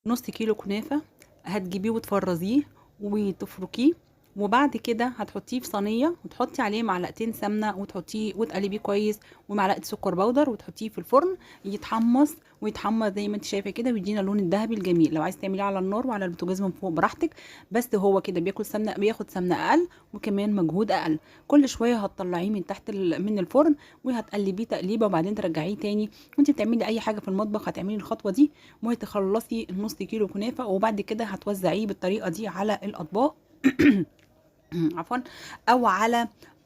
نص كيلو كنافه، هتجيبيه وتفرزيه وتفركيه، وبعد كده هتحطيه في صينيه وتحطي عليه معلقتين سمنه وتحطيه وتقلبيه كويس، ومعلقه سكر بودر، وتحطيه في الفرن يتحمص ويتحمر زي ما انت شايفه كده، ويدينا اللون الذهبي الجميل. لو عايز تعمليه على النار وعلى البوتاجاز من فوق براحتك، بس هو كده بياخد سمنه اقل وكمان مجهود اقل. كل شويه هتطلعيه من تحت من الفرن وهتقلبيه تقليبه، وبعدين ترجعيه تاني. وانت بتعملي اي حاجه في المطبخ هتعملي الخطوه دي، وهتخلصي النص كيلو كنافه، وبعد كده هتوزعيه بالطريقه دي على الاطباق. عفوا.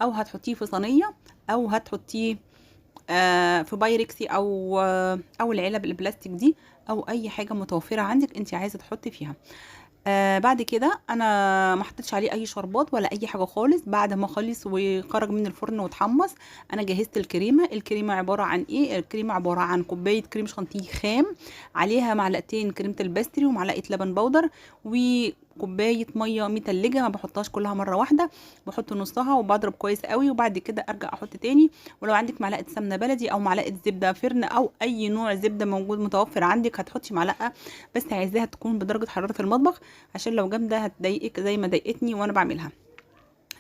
او هتحطيه في صينيه، او هتحطيه في بايركسي، او العلب البلاستيك دي، او اي حاجه متوفره عندك انت عايزه تحطي فيها. بعد كده انا ما حطيتش عليه اي شربات ولا اي حاجه خالص. بعد ما خلص وخرج من الفرن واتحمص، انا جهزت الكريمه عباره عن ايه؟ الكريمه عباره عن كوبايه كريم شانتيه خام، عليها معلقتين كريمه الباستري ومعلقه لبن بودر، وكوبايه ميه متلجه، ما بحطهاش كلها مره واحده، بحط نصها وبضرب كويس قوي، وبعد كده ارجع احط تاني. ولو عندك معلقه سمنه بلدي او معلقه زبده فرن او اي نوع زبده موجود متوفر عندك هتحطي معلقه، بس عايزاها تكون بدرجه حراره المطبخ عشان لو جامده هتضايقك زي ما ضايقتني وانا بعملها.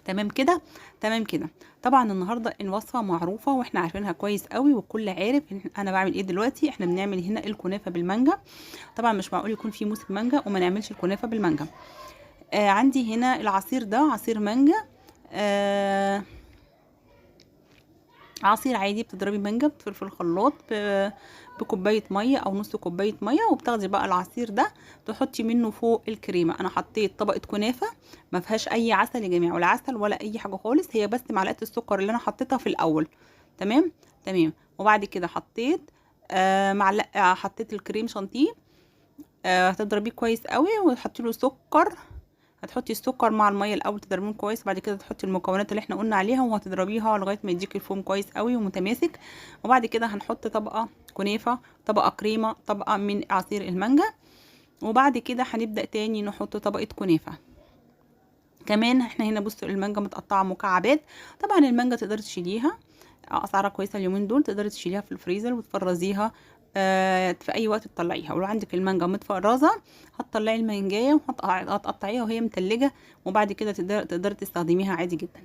تمام كده. تمام كده. طبعا النهارده الوصفه معروفه واحنا عارفينها كويس قوي، والكل عارف ان انا بعمل ايه دلوقتي. احنا بنعمل هنا الكنافه بالمانجا. طبعا مش معقول يكون في موسم مانجا وما نعملش الكنافه بالمانجا. عندي هنا العصير ده عصير مانجا. آه عصير عادي، بتضربي مانجا في الخلاط بكوبايه ميه او نص كوبايه ميه، وبتاخدي بقى العصير ده تحطي منه فوق الكريمه. انا حطيت طبقه كنافه ما فيهاش اي عسل يا جماعه، ولا عسل ولا اي حاجه خالص، هي بس معلقه السكر اللي انا حطيتها في الاول. تمام. تمام. وبعد كده حطيت معلقه، حطيت الكريم شانتيه. هتضربيه كويس قوي وتحطي له سكر. هتحطي السكر مع الميه الاول تضربيهم كويس، بعد كده تحطي المكونات اللي احنا قلنا عليها وهتضربيها لغايه ما يديكي الفوم كويس قوي ومتماسك. وبعد كده هنحط طبقه كنافه، طبقه كريمه، طبقه من عصير المانجا، وبعد كده هنبدا تاني نحط طبقه كنافه كمان. احنا هنا بصوا المانجا متقطعه مكعبات. طبعا المانجا تقدري تشيليها، اسعارها كويسه اليومين دول، تقدري تشيليها في الفريزر وتفرزيها في اي وقت تطلعيها. ولو عندك المانجا متفرزه هتطلعي المانجايه وهتقطعيها وهي متلجه، وبعد كده تقدري تستخدميها عادي جدا.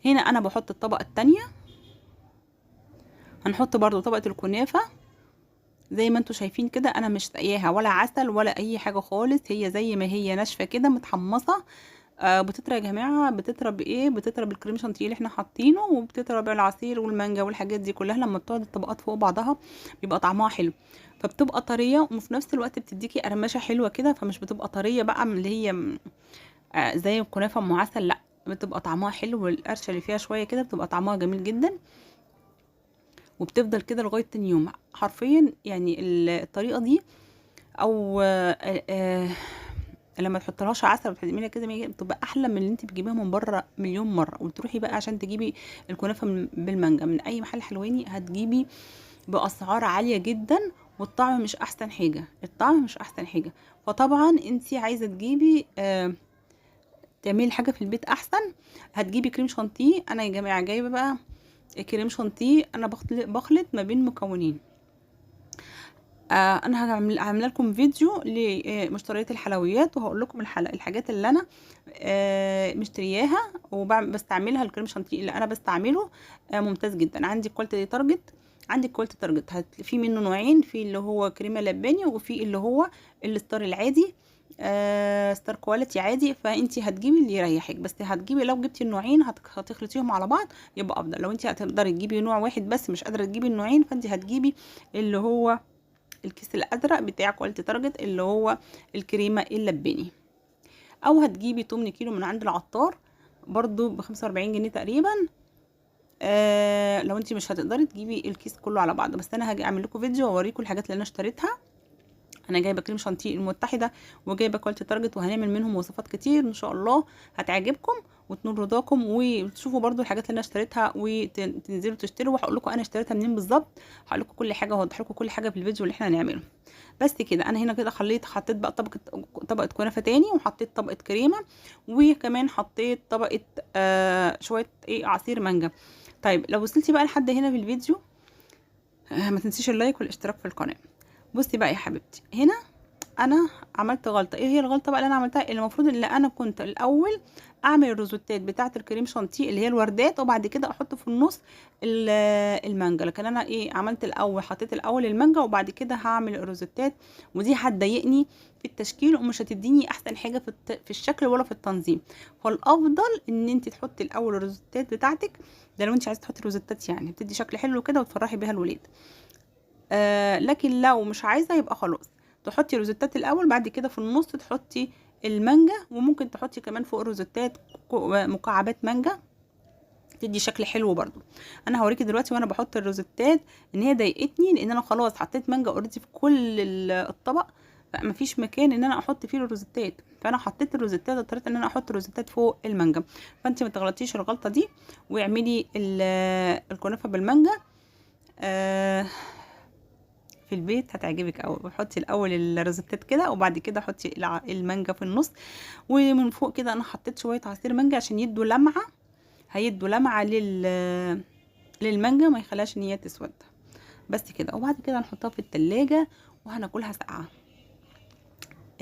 هنا انا بحط الطبقه التانية، هنحط برضو طبقه الكنافه زي ما انتوا شايفين كده. انا مش سقياها ولا عسل ولا اي حاجه خالص، هي زي ما هي ناشفه كده متحمصه. بتطرى يا جماعه، بتطرى بايه؟ بتطرى بالكريم شانتيه اللي احنا حاطينه، وبتطرى بالعصير والمانجا والحاجات دي كلها. لما بتقعد الطبقات فوق بعضها بيبقى طعمها حلو، فبتبقى طريه وفي نفس الوقت بتديكي قرمشه حلوه كده، فمش بتبقى طريه بقى من اللي هي زي الكنافه ام عسل، لا، بتبقى طعمها حلو، والقرشه اللي فيها شويه كده بتبقى طعمها جميل جدا، وبتفضل كده لغايه تاني يوم حرفيا. يعني الطريقه دي، او لما تحطلهاش عسل وتعمليها كده بتبقى احلى من اللي انت بتجيبيها من بره مليون مره. وتروحي بقى عشان تجيبي الكنافه بالمانجا من اي محل حلواني هتجيبي باسعار عاليه جدا، والطعم مش احسن حاجه، الطعم مش احسن حاجه. فطبعا انت عايزه تجيبي تعملي حاجه في البيت احسن، هتجيبي كريم شانتيه. انا يا جماعه جايبه بقى كريم شانتيه، انا بخلط ما بين مكونين. انا عامله لكم فيديو لمشتريات الحلويات، وهقول لكم الحاجات اللي انا مشترياها وبستعملها. الكريم شانتيه اللي انا بستعمله ممتاز جدا. عندي كواليتي تارجت، عندك كواليتي تارجت في منه نوعين، في اللي هو كريمه لباني، وفي اللي هو الستار العادي، ستار كواليتي عادي. فانت هتجيبي اللي يريحك، بس هتجيبي لو جبتي النوعين هتخلطيهم على بعض يبقى افضل. لو انت هتقدري تجيبي نوع واحد بس مش قادره تجيبي النوعين، فانت هتجيبي اللي هو الكيس الازرق بتاع كواليتي تارجت اللي هو الكريمه اللباني، او هتجيبي 8 كيلو من عند العطار برضو ب45 جنيه تقريبا. لو انت مش هتقدري تجيبي الكيس كله على بعضه، بس انا هاجي اعمل لكم فيديو واوريكم الحاجات اللي انا اشتريتها. انا جايبه كريم شانتيه المتحده وجايبه كواليتي تارجت، وهنعمل منهم وصفات كتير ان شاء الله هتعجبكم وتنول رضاكم، وتشوفوا برضو الحاجات اللي انا اشتريتها وتنزلوا تشتروا، وهقول لكم انا اشتريتها منين بالظبط. هقول لكم كل حاجه وهوضح لكم كل حاجه في الفيديو اللي احنا هنعمله. بس كده. انا هنا كده حطيت بقى طبقه كنافه تاني، وحطيت طبقه كريمه، وكمان حطيت طبقه شويه عصير مانجا. طيب لو وصلتي بقى لحد هنا في الفيديو ما تنسيش اللايك والاشتراك في القناه. بصي بقى يا حبيبتي، هنا انا عملت غلطه. ايه هي الغلطه بقى اللي انا عملتها؟ اللي المفروض اللي انا كنت الاول اعمل الروزوتات بتاعه الكريم شانتيه اللي هي الوردات، وبعد كده احط في النص المانجا. لكن انا ايه، عملت الاول، حطيت الاول المانجا وبعد كده هعمل الروزوتات، ودي هتضايقني في التشكيل ومش هتديني احسن حاجه في الشكل ولا في التنظيم. فالافضل ان انت تحطي الاول الروزوتات بتاعتك، ده لو انت عايزه تحطي روزوتات يعني بتدي شكل حلو كده وتفرحي بيها الولاد. لكن لو مش عايزه يبقى خلاص تحطي روزيتات الاول، بعد كده في النص تحطي المانجا، وممكن تحطي كمان فوق الروزيتات مكعبات مانجا تدي شكل حلو برضو. انا هوريكي دلوقتي وانا بحط الروزيتات ان هي ضايقتني، لان انا خلاص حطيت مانجا اوريدي في كل الطبق، فمفيش مكان ان انا احط فيه الروزيتات، فانا حطيت الروزيتات، اضطريت ان انا احط الروزيتات فوق المانجا. فانت ما تغلطيش الغلطه دي، واعملي الكنافه بالمانجا في البيت هتعجبك قوي. بحطي الاول الروزيتات كده، وبعد كده حطي المانجا في النص، ومن فوق كده انا حطيت شويه عصير مانجا عشان يدوا لمعه، هيدوا لمعه للمانجا، ما يخليهاش ان هي تسود. بس كده، وبعد كده هنحطها في التلاجة وهناكلها ساقعه.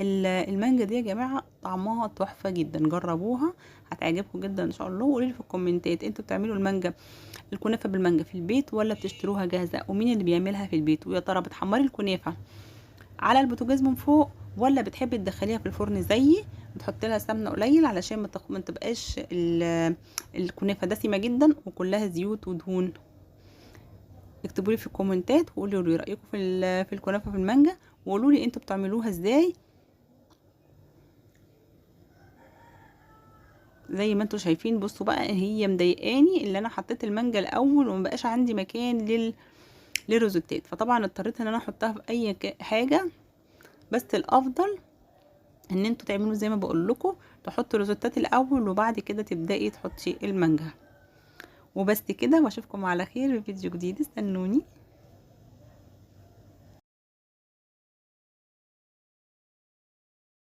المانجا دي يا جماعه طعمها تحفه جدا، جربوها هتعجبكم جدا ان شاء الله. وقولوا لي في الكومنتات انتوا بتعملوا الكنافه بالمانجا في البيت ولا بتشتروها جاهزه، ومين اللي بيعملها في البيت؟ ويا ترى بتحمري الكنافه على البوتاجاز من فوق ولا بتحبي تدخليها في الفرن زيي وتحطي لها سمنه قليل علشان ما تبقاش الكنافه دسمه جدا وكلها زيوت ودهون؟ اكتبوا لي في الكومنتات وقولوا لي رايكم في الكنافه بالمانجا، وقولوا لي انتوا بتعملوها ازاي. زي ما انتوا شايفين، بصوا بقى هي مضايقاني اللي انا حطيت المانجا الاول ومبقاش عندي مكان للروزوتات، فطبعا اضطريت ان انا احطها في اي حاجه. بس الافضل ان انتوا تعملوا زي ما بقول لكم، تحطوا الروزوتات الاول وبعد كده تبداي تحطي المانجا. وبس كده، واشوفكم على خير في فيديو جديد، استنوني.